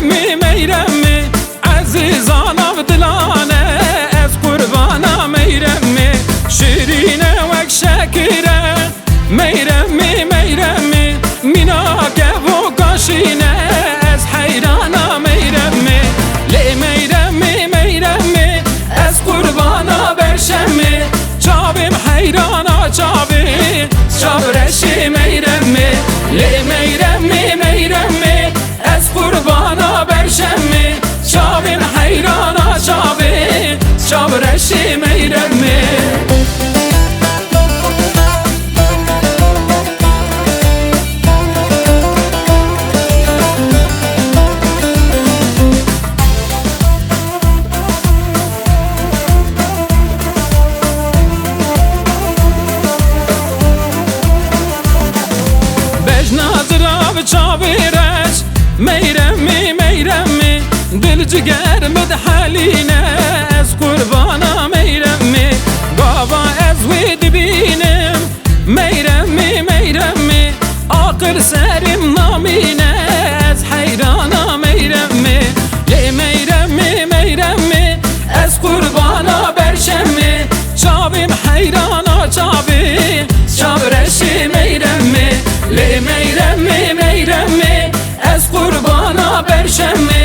میرمی میرمی عزیزانا و دلانه از قربانا میرمی شیرینه وک شکره میرمی میرمی میناکه و کاشینه از حیرانا میرمی لی میرمی میرمی از قربانا برشمی چابیم حیرانا چابی چابرشی میرمی لی میرمی میرمی از قربانا برشمی چابیم حیرانا چابی چابرشی میرمی چابیرش میرمی میرمی دل جگر مدحلینه از قربانا میرمی بابا از وی دبینم میرمی میرمی آخر سرم نامینه از حیرانا میرمی لی میرمی میرمی از قربانا برشمی چابیم حیرانا چابی چابرشی میرمی لی میرمی میرمی از قربانا برشمی